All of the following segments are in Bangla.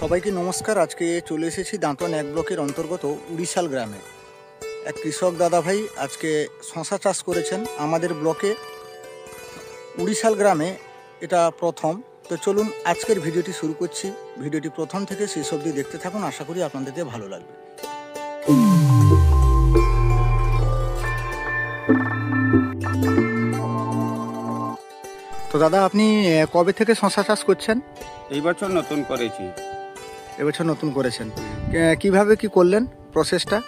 সবাইকে নমস্কার। আজকে চলে এসেছি দাঁতন এক ব্লকের অন্তর্গত উড়িশাল গ্রামে। এক কৃষক দাদা ভাই আজকে শশা চাষ করেছেন আমাদের ব্লকে উড়িশাল গ্রামে, এটা প্রথম। তো চলুন আজকের ভিডিওটি শুরু করছি। ভিডিওটি প্রথম থেকে শেষ অবধি দেখতে থাকুন, আশা করি আপনাদের ভালো লাগবে। তো দাদা, আপনি কবে থেকে শশা চাষ করছেন? এই বছর নতুন করেছি। এবছর নতুন করেছেন, কিভাবে কি করলেন প্রসেসটা?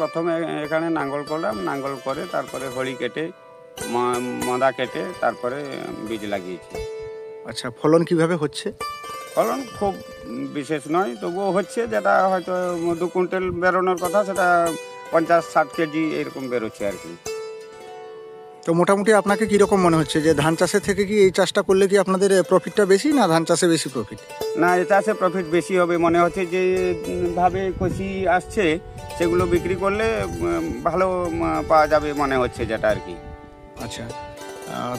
প্রথমে এখানে নাঙ্গল করলাম, নাঙ্গল করে তারপরে হড়ি কেটে মদা কেটে তারপরে বীজ লাগিয়েছি। আচ্ছা, ফলন কিভাবে হচ্ছে? ফলন খুব বিশেষ নয়, তবুও হচ্ছে। যেটা হয়তো 2 কুইন্টাল বেরোনোর কথা সেটা 50-60 কেজি এরকম বেরোচ্ছে আর কি। তো মোটামুটি আপনাকে কীরকম মনে হচ্ছে যে ধান চাষের থেকে কি এই চাষটা করলে কি আপনাদের প্রফিটটা বেশি, না ধান চাষে বেশি প্রফিট? না, এই চাষে প্রফিট বেশি হবে মনে হচ্ছে। যেভাবে কষি আসছে সেগুলো বিক্রি করলে ভালো পাওয়া যাবে মনে হচ্ছে, যেটা আর কি। আচ্ছা,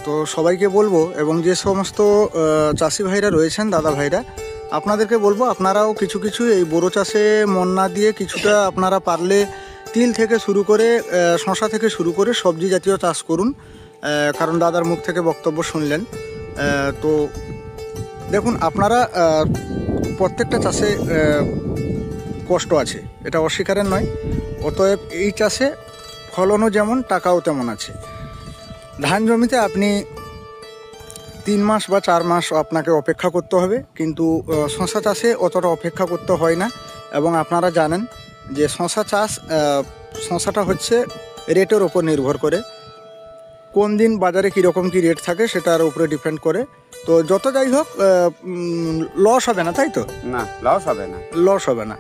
তো সবাইকে বলবো এবং যে সমস্ত চাষি ভাইরা রয়েছেন, দাদা ভাইরা, আপনাদেরকে বলবো আপনারাও কিছু কিছু এই বোরো চাষে মন না দিয়ে কিছুটা আপনারা পারলে তিল থেকে শুরু করে শশা থেকে শুরু করে সবজি জাতীয় চাষ করুন। কারণ দাদার মুখ থেকে বক্তব্য শুনলেন। তো দেখুন, আপনারা প্রত্যেকটা চাষে কষ্ট আছে, এটা অস্বীকারের নয়। অতএব এই চাষে ফলনও যেমন, টাকাও তেমন আছে। ধান জমিতে আপনি 3 মাস বা 4 মাস আপনাকে অপেক্ষা করতে হবে, কিন্তু শশা চাষে অতটা অপেক্ষা করতে হয় না। এবং আপনারা জানেন যে শশাটা হচ্ছে রেটের ওপর নির্ভর করে, কোন দিন বাজারে কীরকম কী রেট থাকে সেটার উপরে ডিপেন্ড করে। তো যত যাই হোক, লস হবে না, তাই তো? না, লস হবে না। লস হবে না।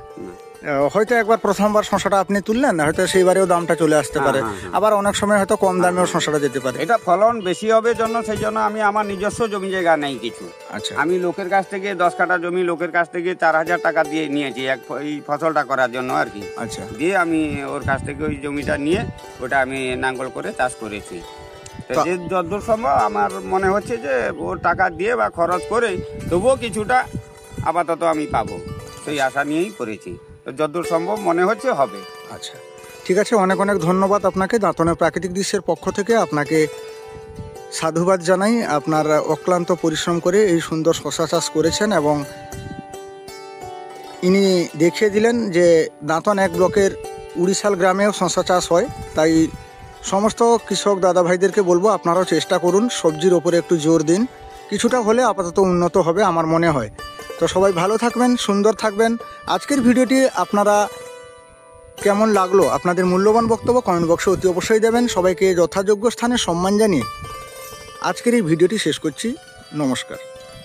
হয়তো একবার প্রথমবার শশাটা আপনি তুললেন, হয়তো সেইবারেও দামটা চলে আসতে পারে, আবার অনেক সময় হয়তো কম দামেও শশাটা যেতে পারে। এটা ফলন বেশি হবে জন্য, সেই জন্য আমি আমার নিজস্ব জমি জায়গা নেই কিছু। আচ্ছা, আমি লোকের কাছ থেকে 10 কাঠা জমি লোকের কাছ থেকে 4000 টাকা দিয়ে নিয়েছি এই ফসলটা করার জন্য আর কি। আচ্ছা, দিয়ে আমি ওর কাছ থেকে ওই জমিটা নিয়ে ওটা আমি নাঙ্গল করে চাষ করেছি। যে যতদূর সম্ভব আমার মনে হচ্ছে যে ওর টাকা দিয়ে বা খরচ করে তবুও কিছুটা আপাতত আমি পাবো, সেই আশা নিয়েই করেছি। তো যতদূর সম্ভব মনে হচ্ছে হবে। আচ্ছা, ঠিক আছে। অনেক অনেক ধন্যবাদ আপনাকে। দাঁতনের প্রাকৃতিক দৃশ্যের পক্ষ থেকে আপনাকে সাধুবাদ জানাই। আপনার অক্লান্ত পরিশ্রম করে এই সুন্দর শশা চাষ করেছেন এবং ইনি দেখিয়ে দিলেন যে দাঁতন এক ব্লকের উড়িশাল গ্রামেও শশা চাষ হয়। তাই সমস্ত কৃষক দাদা ভাইদেরকে বলবো আপনারাও চেষ্টা করুন, সবজির ওপরে একটু জোর দিন, কিছুটা হলে আপাতত উন্নত হবে আমার মনে হয়। তো সবাই ভালো থাকবেন, সুন্দর থাকবেন। আজকের ভিডিওটি আপনারা কেমন লাগলো, আপনাদের মূল্যবান বক্তব্য কমেন্ট বক্সে অতি অবশ্যই দেবেন। সবাইকে যথাযোগ্য স্থানে সম্মান জানিয়ে আজকের এই ভিডিওটি শেষ করছি। নমস্কার।